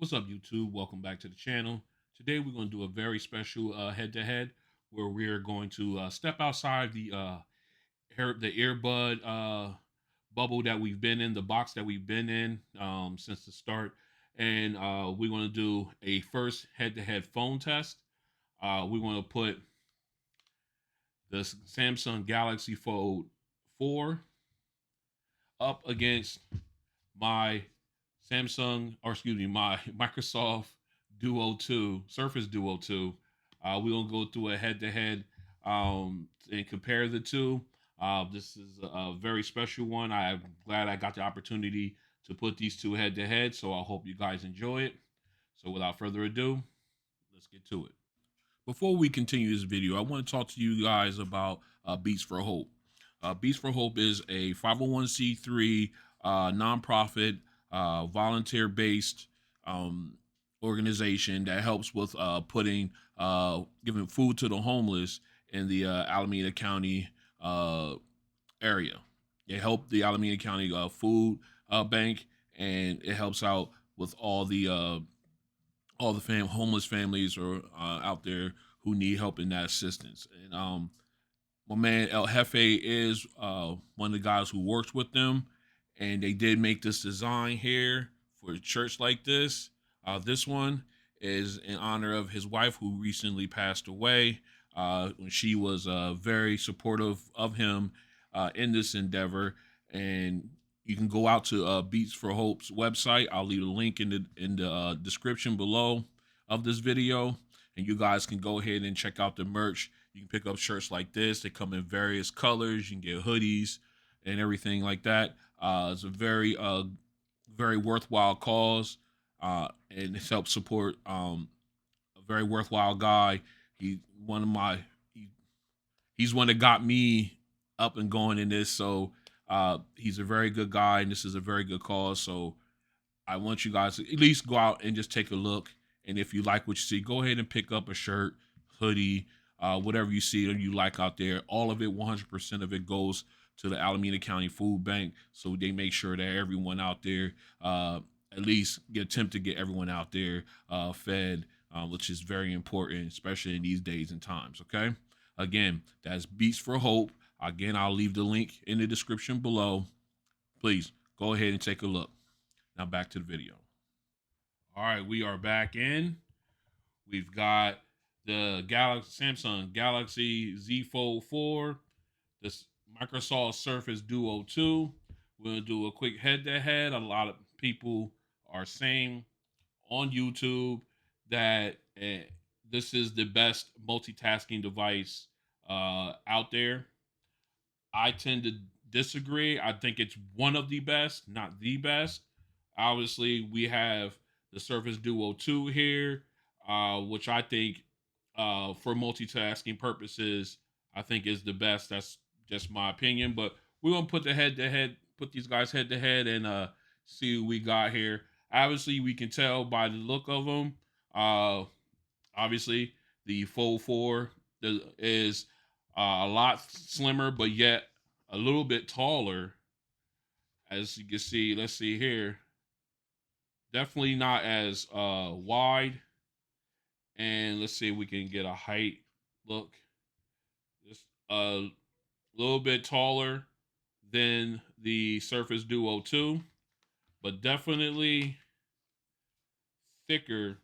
What's up, YouTube? Welcome back to the channel. Today we're going to do a very special head-to-head where we're going to step outside the earbud bubble that we've been in, the box that we've been in since the start, and we're going to do a first head-to-head phone test. We're going to put the Samsung Galaxy Fold 4 up against my my Microsoft Duo 2, Surface Duo 2. We're going to go through a head to head and compare the two. This is a very special one. I'm glad I got the opportunity to put these two head to head, so I hope you guys enjoy it. So, without further ado, let's get to it. Before we continue this video, I want to talk to you guys about Beats for Hope. Beats for Hope is a 501c3 nonprofit, volunteer-based organization that helps with giving food to the homeless in the Alameda County area. They help the Alameda County Food Bank, and it helps out with all the homeless families are out there who need help in that assistance. And my man El Jefe is one of the guys who works with them, and they did make this design here for a church like this. This one is in honor of his wife who recently passed away. When she was very supportive of him in this endeavor, and you can go out to Beats for Hope's website. I'll leave a link in the description below of this video, and you guys can go ahead and check out the merch. You can pick up shirts like this. They come in various colors. You can get hoodies and everything like that. It's a very worthwhile cause, and it helps support a very worthwhile guy. He one of my he, he's one that got me up and going in this. So he's a very good guy, and this is a very good cause. So I want you guys to at least go out and just take a look. And if you like what you see, go ahead and pick up a shirt, hoodie, whatever you see or you like out there. All of it, 100% of it goes to the Alameda County Food Bank. So they make sure that everyone out there, at least attempt to get everyone out there fed, which is very important, especially in these days and times. Okay. Again, that's Beats for Hope. Again, I'll leave the link in the description below. Please go ahead and take a look. Now back to the video. All right, we are back in. We've got the Samsung Galaxy Z Fold 4, this Microsoft Surface Duo 2. We're gonna do a quick head-to-head. A lot of people are saying on YouTube that this is the best multitasking device out there. I tend to disagree. I think it's one of the best, not the best. Obviously, we have the Surface Duo 2 here, which I think for multitasking purposes, I think is the best. That's just my opinion. But we're gonna put the head to head, put these guys head to head, and see what we got here. Obviously, we can tell by the look of them. Obviously, the Fold 4 is a lot slimmer, but yet a little bit taller. As you can see, let's see here. Definitely not as wide. And let's see if we can get a height look. Just a little bit taller than the Surface Duo 2, but definitely thicker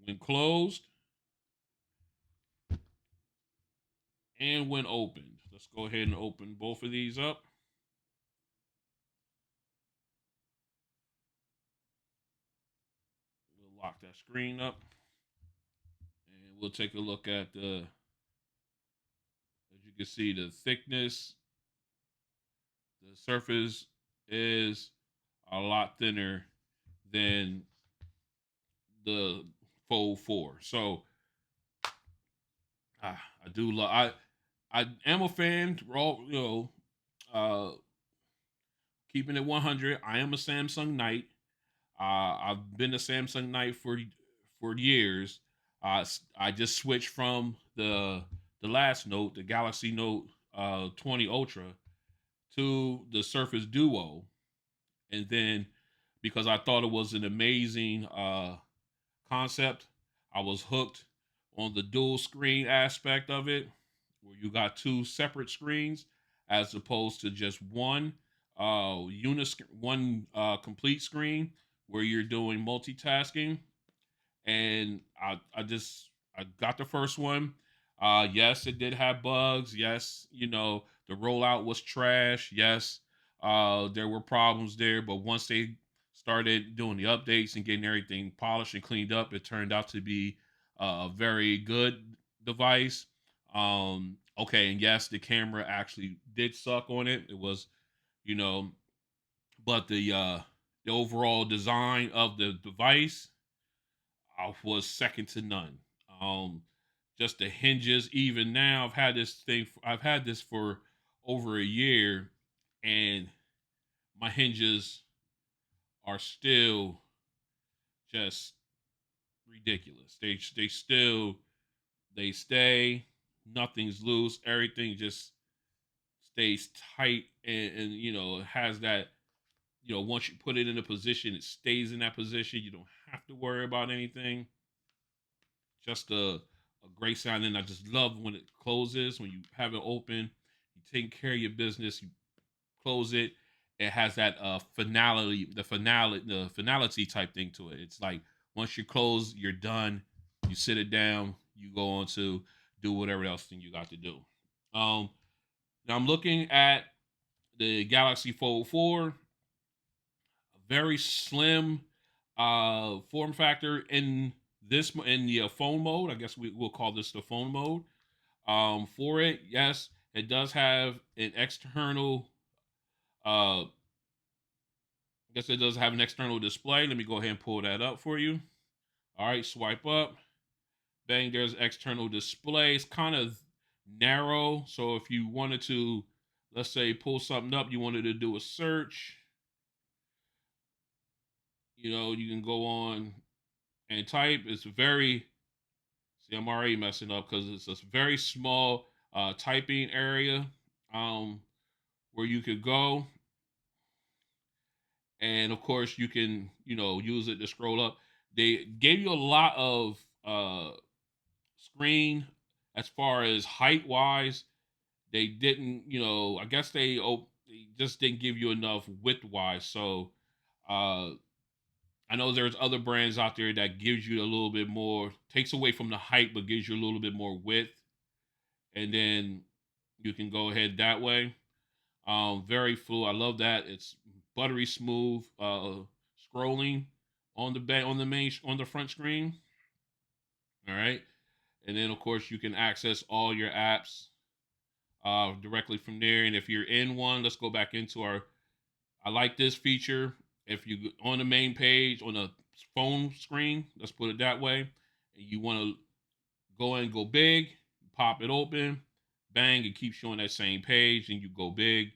when closed and when opened. Let's go ahead and open both of these up. We'll lock that screen up, and we'll take a look at as you can see, the thickness. The surface is a lot thinner than the Fold 4. So I do love. I am a fan. Uh, keeping it 100. I am a Samsung Knight. I've been a Samsung Knight for years. I just switched from the last Note, the Galaxy Note 20 Ultra, to the Surface Duo, and then because I thought it was an amazing concept. I was hooked on the dual screen aspect of it, where you got two separate screens as opposed to just one one complete screen where you're doing multitasking. And I got the first one. Yes, it did have bugs. Yes, the rollout was trash. Yes, there were problems there, but once they started doing the updates and getting everything polished and cleaned up, it turned out to be a very good device. Okay, and yes, the camera actually did suck on it. It was, you know, but the overall design of the device was second to none. Um, just the hinges. Even now, I've had this thing. I've had this for over a year, and my hinges are still just ridiculous. They stay. Nothing's loose. Everything just stays tight, and it has that. Once you put it in a position, it stays in that position. You don't have to worry about anything. Just a great sound. And I just love when it closes, when you have it open, you take care of your business, you close it. It has that finality type thing to it. It's like once you close, you're done. You sit it down, you go on to do whatever else thing you got to do. Um, Now I'm looking at the Galaxy Fold 4, a very slim form factor in the phone mode. I guess will call this the phone mode. For it, yes, it does have an external. I guess it does have an external display. Let me go ahead and pull that up for you. All right, swipe up. Bang, there's external display. It's kind of narrow, so if you wanted to, let's say, pull something up, you wanted to do a search, you can go on and type. It's very, see, I'm already messing up because it's a very small typing area um, where you could go. And of course, you can, use it to scroll up. They gave you a lot of screen as far as height wise. They didn't, I guess they just didn't give you enough width wise. So uh, I know there's other brands out there that gives you a little bit more, takes away from the height, but gives you a little bit more width, and then you can go ahead that way. Very fluid. I love that. It's buttery smooth scrolling on the front screen. All right, and then of course you can access all your apps directly from there. And if you're in one, let's go back into our. I like this feature. If you on the main page on the phone screen, let's put it that way, and you want to go big, pop it open, bang, it keeps showing that same page, and you go big.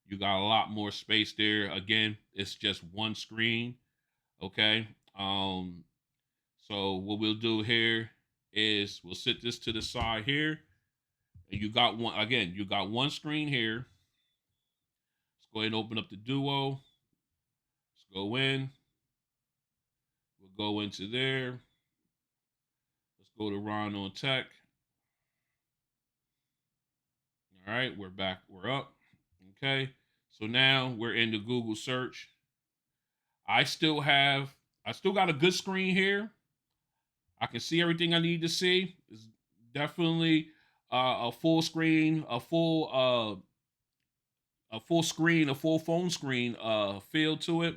You got a lot more space there. Again, it's just one screen. Okay. So what we'll do here is we'll sit this to the side here. And you got one screen here. Let's go ahead and open up the Duo. Let's go in. We'll go into there. Let's go to Ron on Tech. All right, we're back. We're up. Okay. So now we're in the Google search. I still have I still got a good screen here. I can see everything I need to see. It's definitely a full screen, a full phone screen feel to it.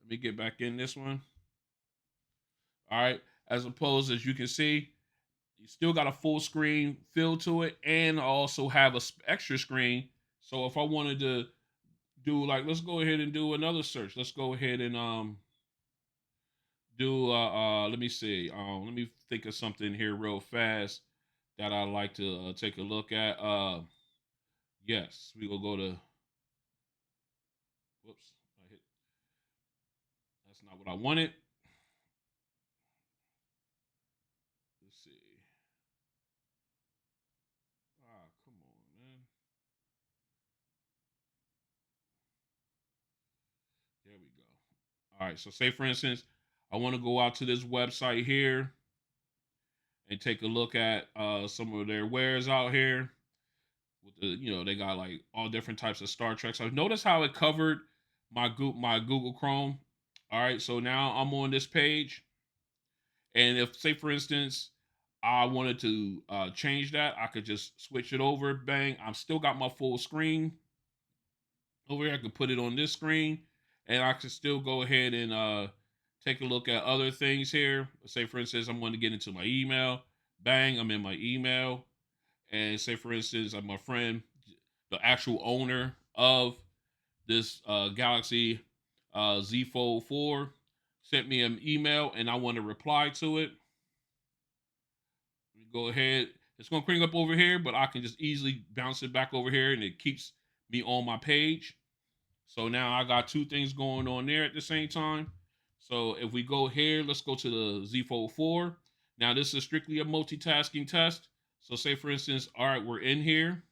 Let me get back in this one. All right. As opposed, as you can see, you still got a full screen feel to it, and also have a extra screen. So if I wanted to do, like, let's go ahead and do another search. Let's go ahead and do let me see. Let me think of something here real fast that I'd like to take a look at. Yes, we gonna go to. Whoops, I hit. That's not what I wanted. Let's see. Ah, come on, man. There we go. All right, so say for instance, I want to go out to this website here and take a look at some of their wares out here. With the, they got like all different types of Star Trek. So notice how it covered my Google Chrome. All right, so now I'm on this page, and if say for instance I wanted to change that, I could just switch it over. Bang! I'm still got my full screen over here. I could put it on this screen, and I could still go ahead and take a look at other things here. Say for instance I'm going to get into my email. Bang! I'm in my email, and say for instance I'm my friend, the actual owner of this Galaxy Z Fold 4, sent me an email, and I want to reply to it. Go ahead. It's going to bring up over here, but I can just easily bounce it back over here, and it keeps me on my page. So now I got two things going on there at the same time. So if we go here, let's go to the Z Fold 4. Now this is strictly a multitasking test. So say for instance, all right, we're in here.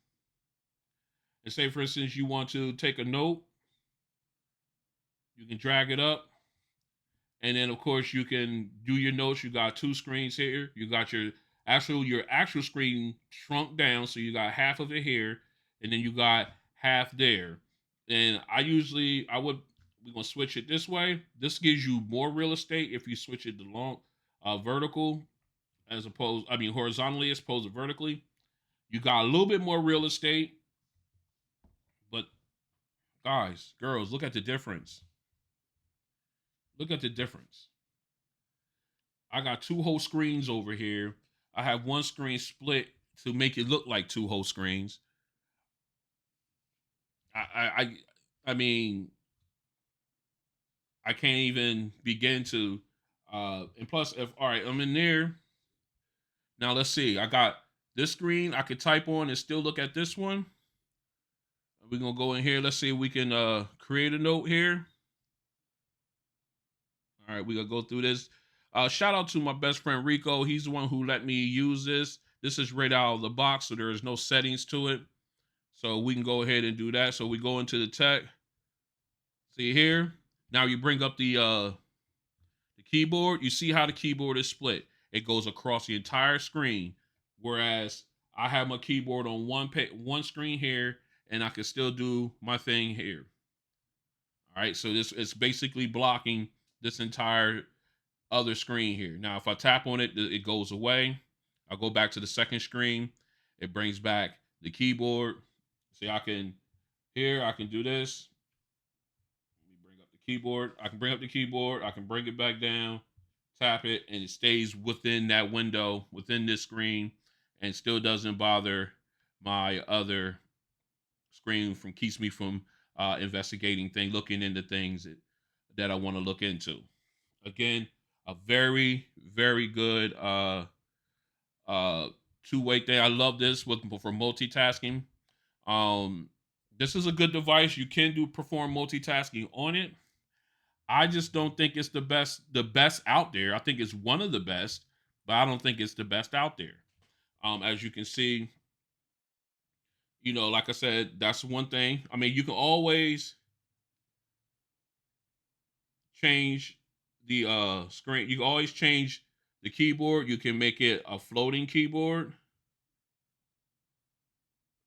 And say for instance, you want to take a note. You can drag it up. And then of course you can do your notes. You got two screens here. You got your actual screen shrunk down, so you got half of it here, and then you got half there. And we're gonna switch it this way. This gives you more real estate if you switch it to long vertical horizontally as opposed to vertically. You got a little bit more real estate, but guys, girls, look at the difference. Look at the difference. I got two whole screens over here. I have one screen split to make it look like two whole screens. I mean, I can't even begin to. And plus, if all right, I'm in there. Now let's see. I got this screen I could type on and still look at this one. We're gonna go in here. Let's see if we can create a note here. All right, we gonna go through this. Shout out to my best friend Rico. He's the one who let me use this. This is right out of the box, so there is no settings to it. So we can go ahead and do that. So we go into the tech. See here. Now you bring up the keyboard. You see how the keyboard is split. It goes across the entire screen. Whereas I have my keyboard on one screen here, and I can still do my thing here. All right, so this is basically blocking this entire other screen here. Now, if I tap on it, it goes away. I'll go back to the second screen. It brings back the keyboard. See, I can do this. Let me bring up the keyboard. I can bring up the keyboard. I can bring it back down, tap it, and it stays within that window, within this screen, and still doesn't bother my other screen from keeps me from investigating things, looking into things that I want to look into. Again, a very, very good two-way thing. I love this for multitasking. Um, this is a good device. You can perform multitasking on it. I just don't think it's the best out there. I think it's one of the best, but I don't think it's the best out there. As you can see, like I said, that's one thing. I mean, you can always change the screen. You can always change the keyboard. You can make it a floating keyboard.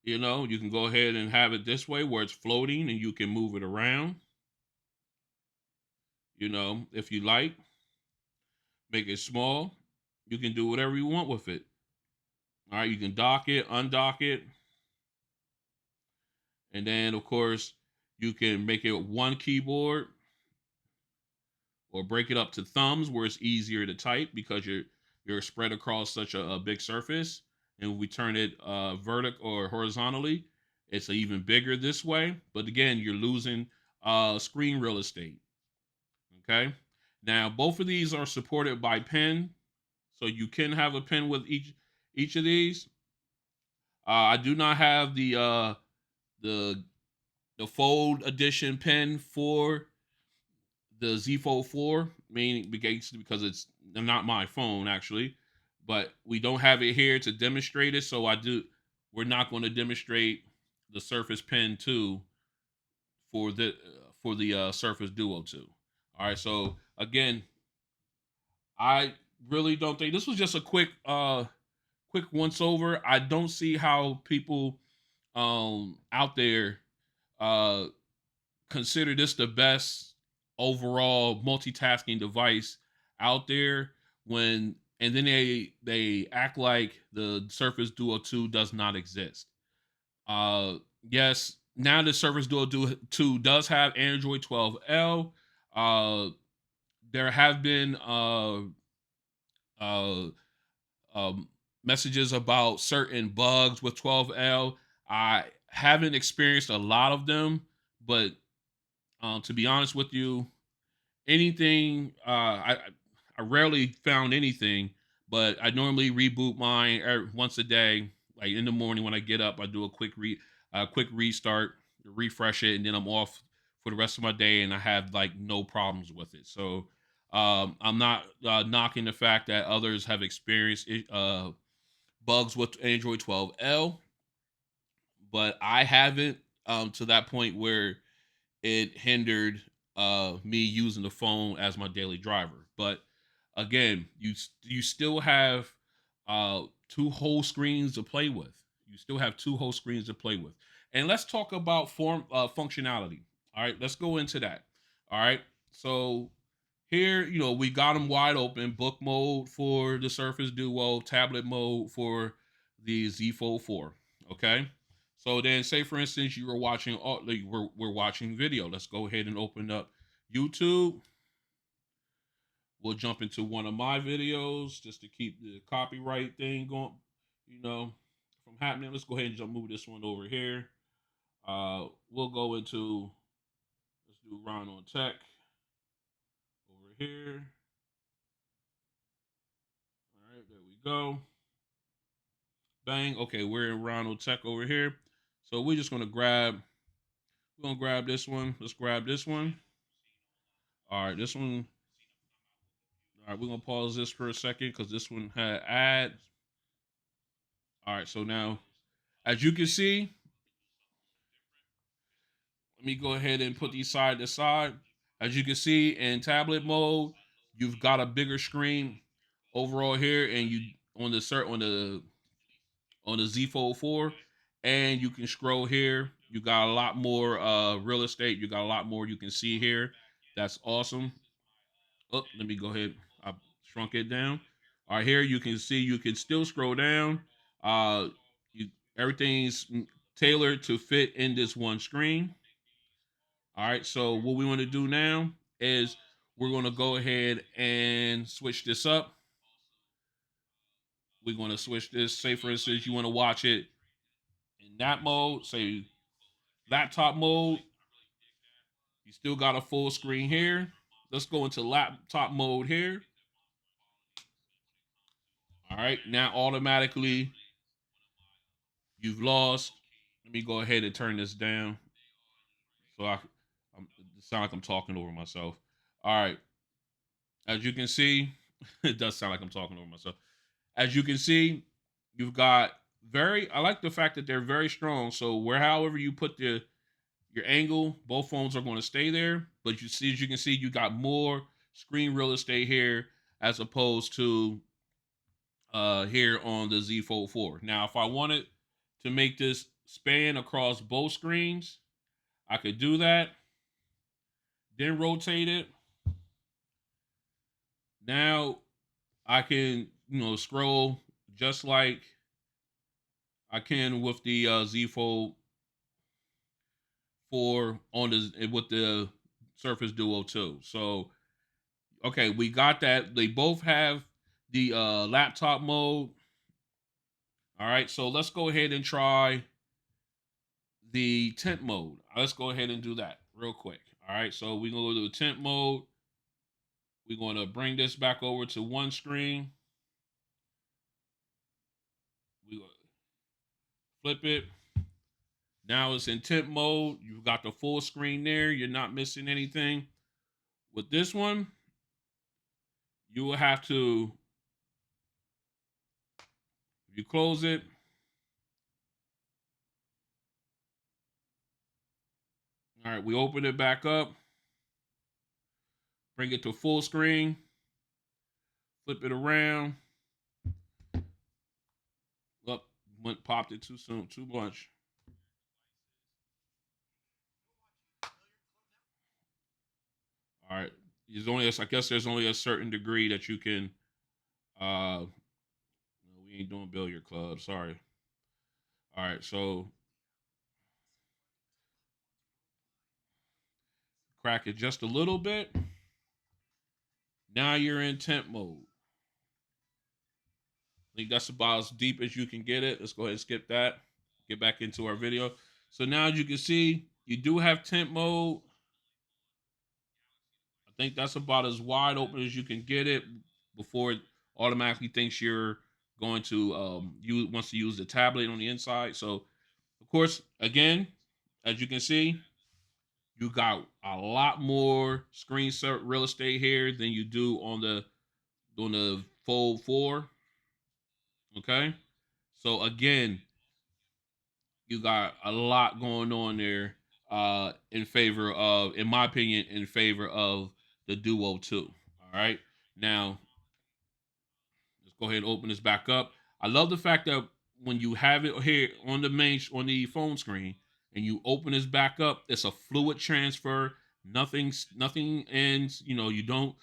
You can go ahead and have it this way where it's floating and you can move it around. If you like, make it small. You can do whatever you want with it. All right, you can dock it, undock it. And then, of course, you can make it one keyboard or break it up to thumbs where it's easier to type because you're spread across such a big surface. And when we turn it vertical or horizontally, it's even bigger this way. But again, you're losing screen real estate. Okay. Now, both of these are supported by pen, so you can have a pen with each of these. I do not have the fold edition pen for the Z Fold 4, meaning because it's not my phone actually, but we don't have it here to demonstrate it. So we're not going to demonstrate the Surface Pen 2 for the Surface Duo 2. All right, so again, I really don't think this was just a quick once over. I don't see how people out there uh consider this the best overall multitasking device out there when and then they act like the Surface Duo 2 does not exist. Uh yes, now the Surface Duo 2 does have Android 12L. Uh there have been uh um messages about certain bugs with 12L. I haven't experienced a lot of them, but to be honest with you, anything I rarely found anything, but I normally reboot mine once a day. Like in the morning when I get up, I do a quick restart, refresh it, and then I'm off for the rest of my day, and I have like no problems with it. So I'm not knocking the fact that others have experienced bugs with Android 12L, but I haven't to that point where it hindered me using the phone as my daily driver. But again, you still have two whole screens to play with. You still have two whole screens to play with. And let's talk about form functionality. All right, let's go into that. All right, so here, we got them wide open. Book mode for the Surface Duo, tablet mode for the Z Fold 4. Okay. So then, say for instance, you were watching, like we're watching video. Let's go ahead and open up YouTube. We'll jump into one of my videos just to keep the copyright thing going, from happening. Let's go ahead and move this one over here. We'll go into, let's do Ron on Tech over here. All right, there we go. Bang. Okay, we're in Ronald Tech over here. So we're gonna grab this one. Let's grab this one. All right, this one. All right, we're gonna pause this for a second because this one had ads. All right, so now, as you can see, let me go ahead and put these side to side. As you can see in tablet mode, you've got a bigger screen overall here, and you on the Z Fold 4, and you can scroll here. You got a lot more real estate. You got a lot more you can see here. That's awesome. Oh, let me go ahead. I shrunk it down. All right, here you can see you can still scroll down. Uh, you everything's tailored to fit in this one screen. All right, so what we want to do now is we're going to go ahead and switch this up. We're going to switch this. Say, for instance, you want to watch it in that mode, say laptop mode. You still got a full screen here. Let's go into laptop mode here. All right, now automatically you've lost. Let me go ahead and turn this down so it sound like I'm talking over myself. All right, as you can see, it does sound like I'm talking over myself. As you can see, you've got I like the fact that they're very strong. So however you put your angle, both phones are going to stay there. But as you can see, you got more screen real estate here as opposed to here on the Z Fold 4. Now, if I wanted to make this span across both screens, I could do that. Then rotate it. Now I can, scroll just like I can with the Z Fold 4 on the with the Surface Duo 2. So, okay, we got that. They both have the laptop mode. All right, so let's go ahead and try the tent mode. Let's go ahead and do that real quick. All right, so we're gonna go to the tent mode. We're gonna bring this back over to one screen. We gonna flip it. Now it's in tent mode. You've got the full screen there. You're not missing anything. With this one, you will have to, if you close it, all right, we open it back up. bring it to full screen, flip it around. Up, popped it too soon, too much. All right. I guess there's only a certain degree that you can. No, we ain't doing billiard club. Sorry. All right. So crack it just a little bit. Now you're in temp mode. I think that's about as deep as you can get it. Let's go ahead and skip that. Get back into our video. So now, as you can see, you do have temp mode. I think that's about as wide open as you can get it before it automatically thinks you're going to wants to use the tablet on the inside. So, of course, again, as you can see, you got a lot more screen real estate here than you do on the Fold 4. Okay, so again, you got a lot going on there in favor of, in my opinion, in favor of the Duo 2. All right. Now, let's go ahead and open this back up. I love the fact that when you have it here on the phone screen and you open this back up, it's a fluid transfer. Nothing ends. You know, you don't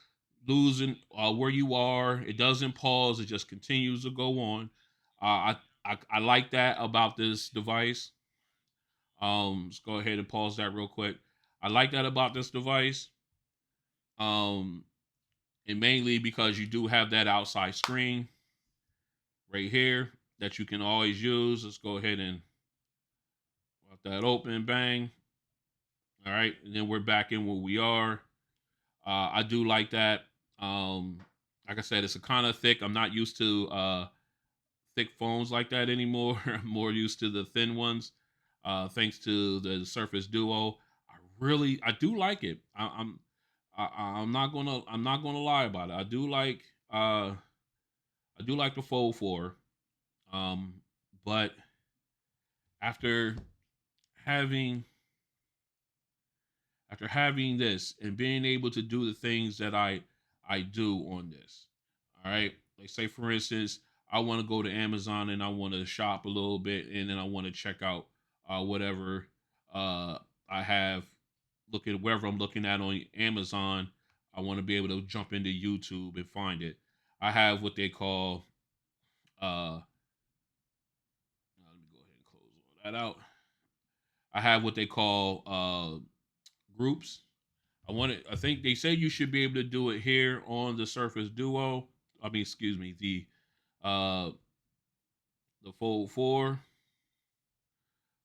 lose where you are. It doesn't pause. It just continues to go on. I like that about this device. Let's go ahead and pause that real quick. I like that about this device. Um, and mainly because you do have that outside screen right here that you can always use. Let's go ahead and let that open. Bang. All right, and then we're back in where we are. I do like that. Um, like I said, it's a kind of thick. I'm not used to thick phones like that anymore. I'm more used to the thin ones. Thanks to the Surface Duo, I do like it. I'm not gonna lie about it. I do like the Fold 4. Um, but after having this and being able to do the things that I do on this, all right. Like say for instance, I want to go to Amazon and I want to shop a little bit, and then I want to check out whatever I have looking wherever I'm looking at on Amazon. I want to be able to jump into YouTube and find it. I have what they call let me go ahead and close all that out. I have what they call groups. I think they say you should be able to do it here on the Surface Duo. I mean, excuse me, uh the Fold 4.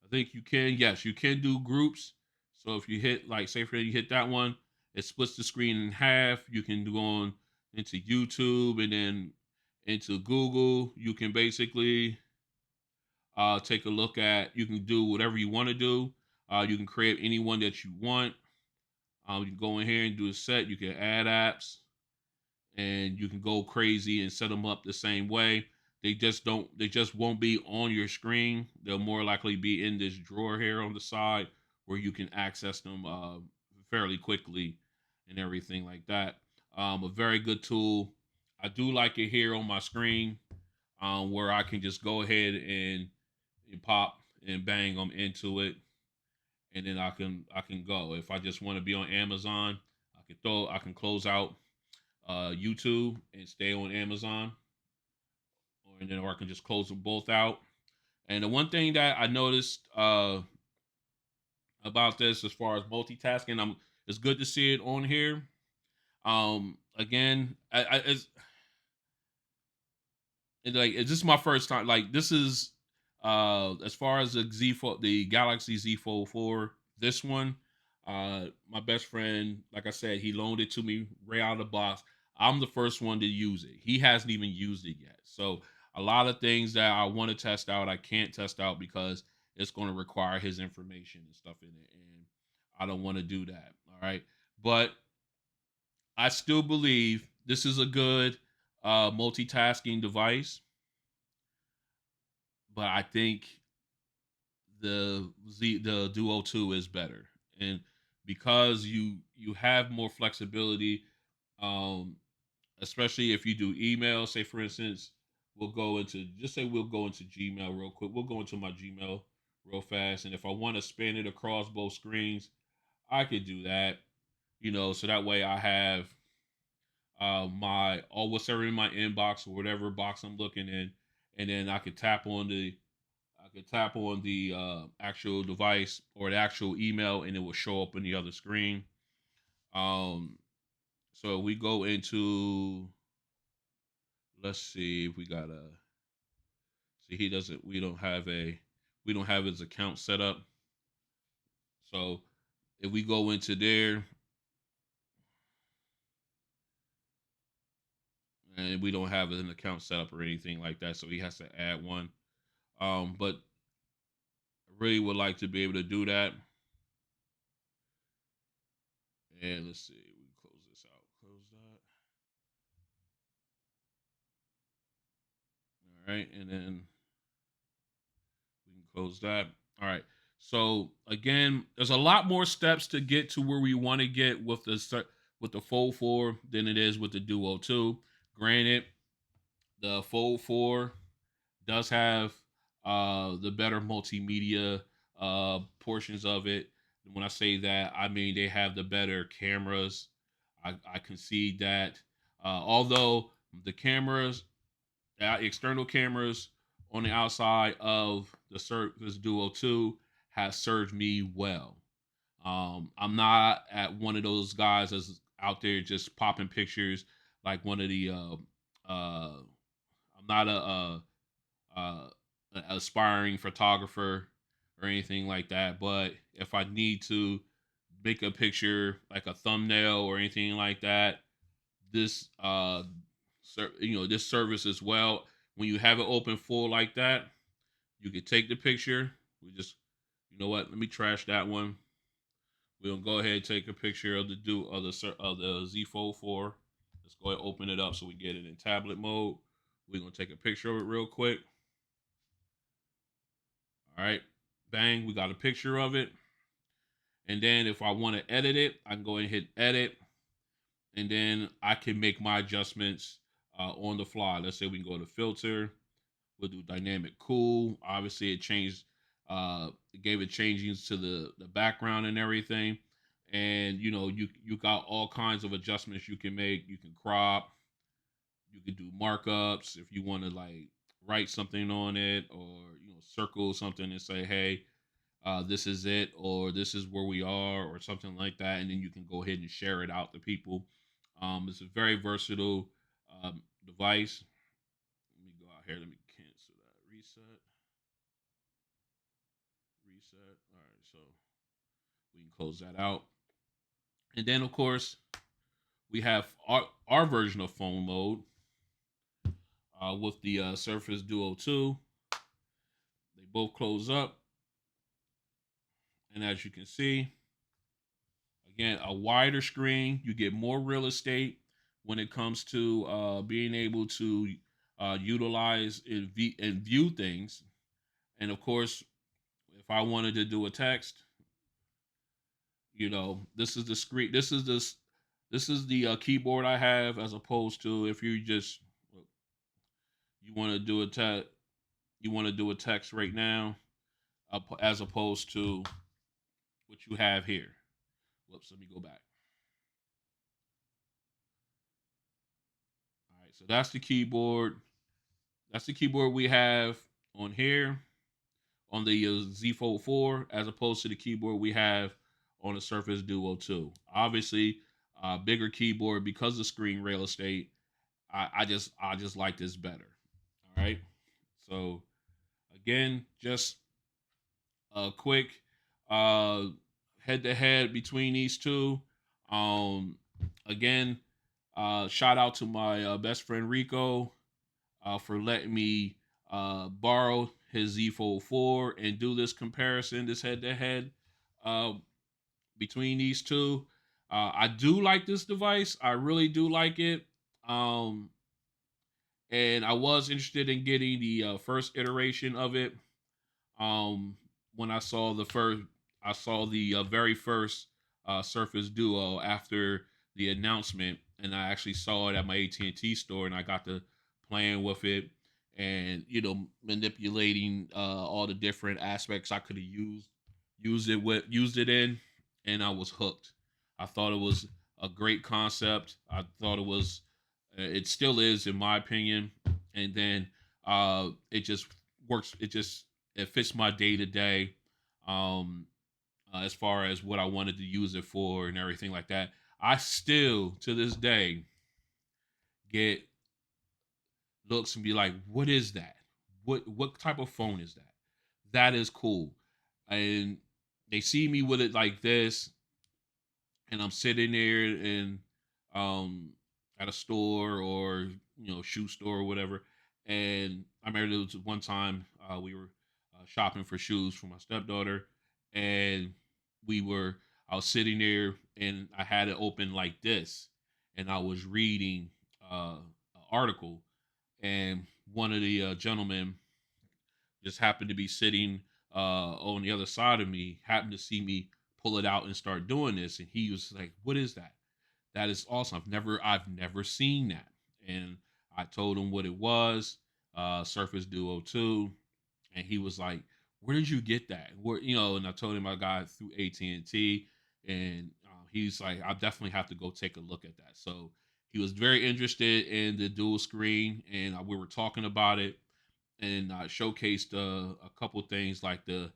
I think you can. Yes, you can do groups. So if you hit, like, say for you hit that one, it splits the screen in half. You can go on into YouTube and then into Google. You can basically take a look at. You can do whatever you want to do. You can create any one that you want. You can go in here and do a set. You can add apps, and you can go crazy and set them up the same way. They just won't be on your screen. They'll more likely be in this drawer here on the side where you can access them fairly quickly and everything like that. A very good tool. I do like it here on my screen where I can just go ahead and pop and bang them into it, and then I can go. If I just want to be on Amazon, I can close out YouTube and stay on Amazon, or I can just close them both out. And the one thing that I noticed about this, as far as multitasking, it's good to see it on here. Again, this is my first time. Like this is as far as the Galaxy Z Fold 4, this one, my best friend, like I said, he loaned it to me right out of the box. I'm the first one to use it. He hasn't even used it yet. So a lot of things that I want to test out, I can't test out because it's going to require his information and stuff in it, and I don't want to do that. All right, but I still believe this is a good multitasking device, but I think the Duo 2 is better. And because you have more flexibility Um, Especially if you do email. Say for instance, we'll go into Gmail real quick. We'll go into my Gmail real fast, and if I want to span it across both screens, I could do that. So that way I have my all what's ever in my inbox or whatever box I'm looking in, and then I could tap on the actual device or the actual email, and it will show up in the other screen. Um, so we go into, let's see if we got a, see he doesn't, we don't have his account set up. So if we go into there and we don't have an account set up or anything like that, so he has to add one. But I really would like to be able to do that. And let's see, we can close this out. Close that. All right, and then we can close that. All right. So again, there's a lot more steps to get to where we want to get with the Fold 4 than it is with the Duo 2. Granted, the Fold 4 does have the better multimedia portions of it. When I say that, I mean they have the better cameras. I concede that. Although the cameras, external cameras on the outside of the Surface Duo 2 has served me well. I'm not at one of those guys that's out there just popping pictures like one of the. I'm not uh, an aspiring photographer or anything like that. But if I need to make a picture like a thumbnail or anything like that, this this service as well. When you have it open full like that, you can take the picture. We just, you know what? Let me trash that one. We'll go ahead and take a picture of the Z Fold 4. Let's go ahead and open it up so we get it in tablet mode. We're gonna take a picture of it real quick. All right, bang, we got a picture of it. And then if I want to edit it, I can go and hit edit, and then I can make my adjustments on the fly. Let's say we can go to filter. We'll do dynamic cool. Obviously, it gave it changings to the background and everything. And you got all kinds of adjustments you can make. You can crop. You can do markups if you want to like write something on it, or circle something and say, hey, this is it, or this is where we are, or something like that, and then you can go ahead and share it out to people. It's a very versatile device. Let me go out here. Let me cancel that. Reset. All right, so we can close that out, and then of course we have our version of phone mode with the Surface Duo 2. They both close up, and as you can see, again, a wider screen. You get more real estate when it comes to being able to utilize and view things. And of course, if I wanted to do a text, this is the screen. This is the keyboard I have, as opposed to if you want to do you want to do a text right now, as opposed to what you have here. Whoops, let me go back. All right, so that's the keyboard. That's the keyboard we have on here on the Z Fold 4, as opposed to the keyboard we have on the Surface Duo 2. Obviously, bigger keyboard because of screen real estate. I just like this better. All right. So again, just a quick uh, head to head between these two. Um, Again, shout out to my best friend Rico for letting me borrow his Z Fold 4 and do this comparison, this head to head between these two. I do like this device. I really do like it. Um, and I was interested in getting the first iteration of it. When I saw the very first Surface Duo after the announcement, and I actually saw it at my AT&T store, and I got to playing with it, and manipulating all the different aspects I could have used it in, and I was hooked. I thought it was a great concept. I thought it still is in my opinion, and then it just works. It fits my day to day. Um, as far as what I wanted to use it for and everything like that. I still, to this day, get looks and be like, "What is that? What type of phone is that? That is cool." And they see me with it like this, and I'm sitting there and um at a store or shoe store or whatever. And I remember there was one time we were shopping for shoes for my stepdaughter, and we were I was sitting there and I had it open like this, and I was reading an article, and one of the gentlemen just happened to be sitting on the other side of me, happened to see me pull it out and start doing this, and he was like, "What is that? That is awesome. I've never seen that." And I told him what it was, Surface Duo 2, and he was like, "Where did you get that?" And I told him I got it through AT&T, and he's like, "I definitely have to go take a look at that." So he was very interested in the dual screen, and we were talking about it, and showcased a couple things like the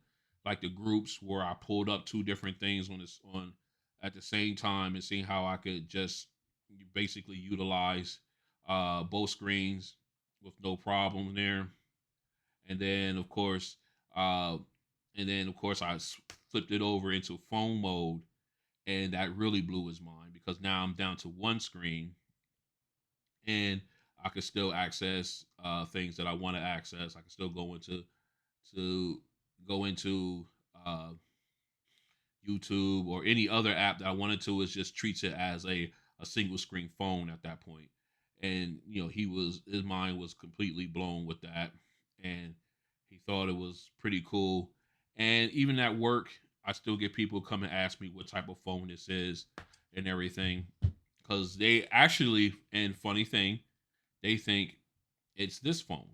groups where I pulled up two different things on at the same time, and seeing how I could just basically utilize both screens with no problem there. And then of course, uh, I flipped it over into phone mode, and that really blew his mind because now I'm down to one screen, and I can still access things that I want to access. I can still to go into YouTube or any other app that I wanted to. Is just treats it as a single screen phone at that point. And his mind was completely blown with that, and he thought it was pretty cool. And even at work, I still get people come and ask me what type of phone this is and everything, because they actually, and funny thing, they think it's this phone.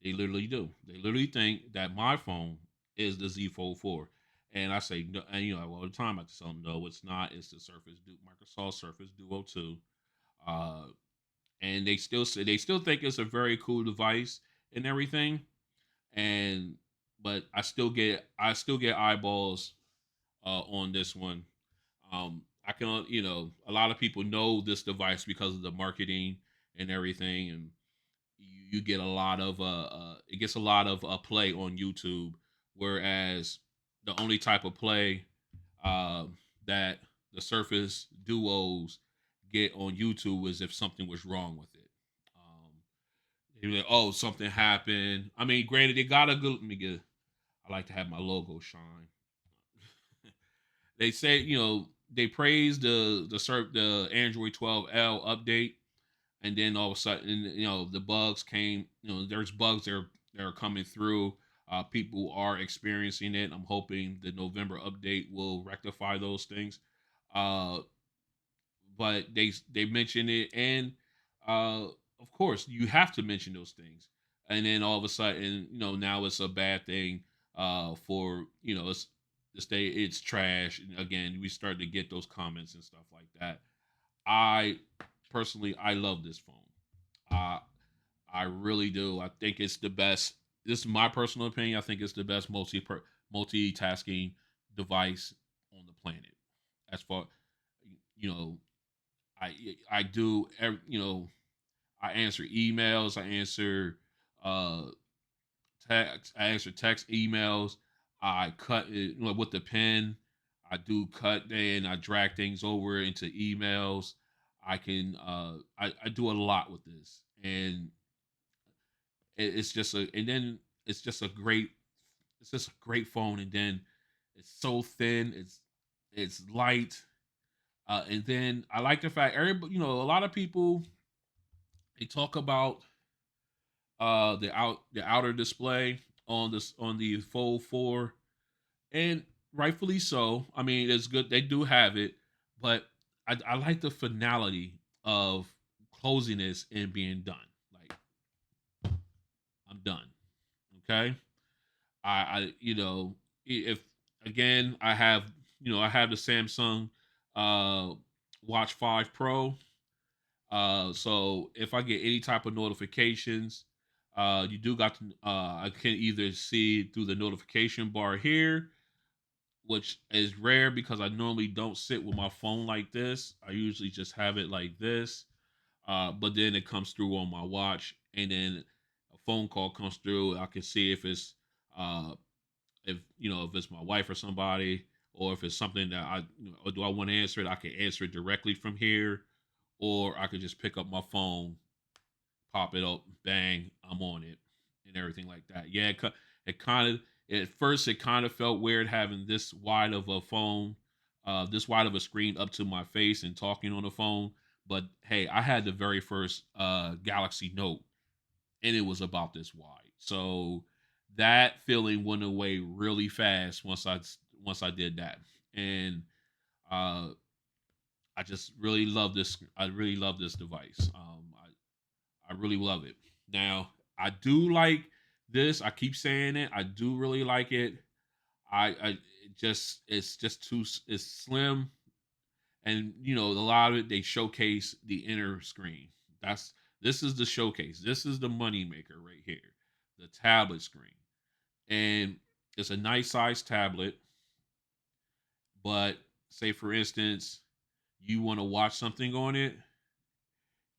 They literally do. They literally think that my phone is the Z Fold 4. And I say, no, and all the time I tell them, no, it's not. It's the Microsoft Surface Duo 2. Uh, and they still think it's a very cool device and everything. And but I still get eyeballs on this one. I can, a lot of people know this device because of the marketing and everything, and you get a lot of it gets a lot of play on YouTube, whereas the only type of play uh, that the Surface Duos get on YouTube is if something was wrong with it. They'd be like, "Oh, something happened." I mean, granted, they got a good. Let me get. I like to have my logo shine. They say, they praise the Android 12L update, and then all of a sudden, the bugs came. There's bugs that are coming through. People are experiencing it. I'm hoping the November update will rectify those things. Uh, but they mention it, and uh, of course, you have to mention those things. And then all of a sudden, now it's a bad thing for it's trash. And again, we start to get those comments and stuff like that. I personally, I love this phone. Uh, I really do. I think it's the best. This is my personal opinion. I think it's the best multitasking device on the planet. As far, you know, I do. I answer emails. Uh I answer text emails. I cut it with the pen. I do cut and I drag things over into emails. I do a lot with this, and it's just a and then it's just a great phone, and then it's so thin, it's light, and then I like the fact everybody, a lot of people, they talk about the outer display on the Fold 4, and rightfully so. I mean, it's good they do have it, but I like the finality of closing this and being done. Like, I'm done. Okay. You know, if again, I have the Samsung uh Watch 5 Pro. So if I get any type of notifications, you do got to, I can either see through the notification bar here, which is rare because I normally don't sit with my phone like this. I usually just have it like this. But then it comes through on my watch, and then a phone call comes through. I can see if it's uh, if it's my wife or somebody, or if it's something that or do I want to answer it? I can answer it directly from here, or I could just pick up my phone, pop it up, bang, I'm on it, and everything like that. Yeah, it kind of at first it kind of felt weird having this wide of a phone, this wide of a screen up to my face and talking on the phone. But hey, I had the very first Galaxy Note, and it was about this wide. So that feeling went away really fast once I did that, and uh, I just really love this. I really love this device. I really love it. Now, I do like this. I keep saying it. I do really like it. I it just it's just too it's slim, and a lot of it they showcase the inner screen. That's This is the showcase. This is the money maker right here, the tablet screen, and it's a nice size tablet. But say for instance, you want to watch something on it,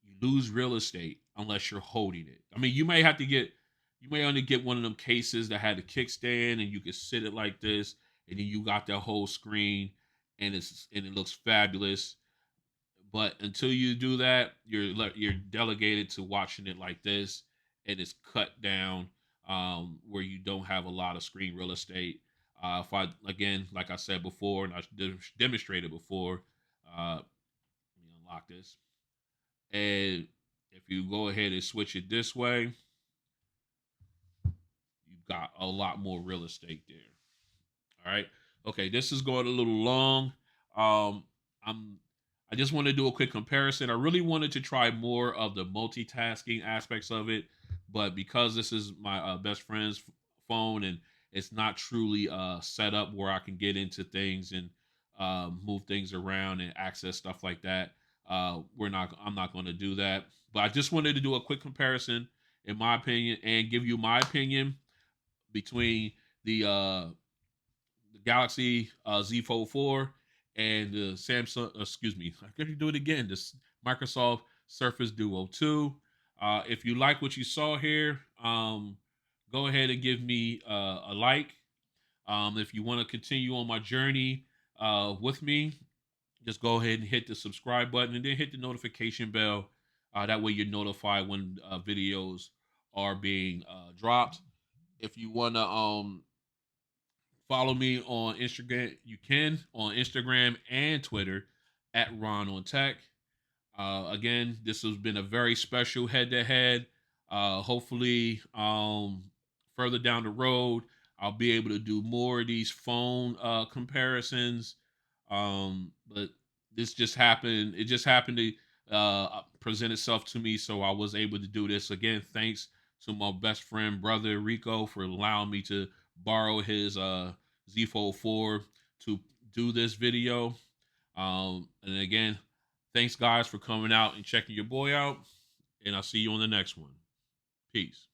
you lose real estate unless you're holding it. I mean, you may only get one of them cases that had a kickstand and you could sit it like this, and then you got that whole screen, and it looks fabulous. But until you do that, you're delegated to watching it like this, and it's cut down, where you don't have a lot of screen real estate. If I again, like I said before, and I demonstrated before, let me unlock this. And if you go ahead and switch it this way, you've got a lot more real estate there. All right. Okay, this is going a little long. Um, I'm I just want to do a quick comparison. I really wanted to try more of the multitasking aspects of it, but because this is my best friend's phone and it's not truly set up where I can get into things and move things around and access stuff like that, I'm not going to do that. But I just wanted to do a quick comparison, in my opinion, and give you my opinion between the Galaxy Z Fold 4 and the Samsung, excuse me, I gotta do it again. This Microsoft Surface Duo 2. If you like what you saw here, go ahead and give me a like. If you want to continue on my journey with me, just go ahead and hit the subscribe button and then hit the notification bell. That way you're notified when videos are being dropped. If you want to follow me on Instagram. You can on Instagram and Twitter at Ron on Tech. Again, this has been a very special head to head. Hopefully, further down the road, I'll be able to do more of these phone comparisons. But this just happened. It just happened to present itself to me, so I was able to do this. Again, thanks to my best friend, brother Rico, for allowing me to borrow his Z Fold 4 to do this video. And again, thanks guys for coming out and checking your boy out. And I'll see you on the next one. Peace.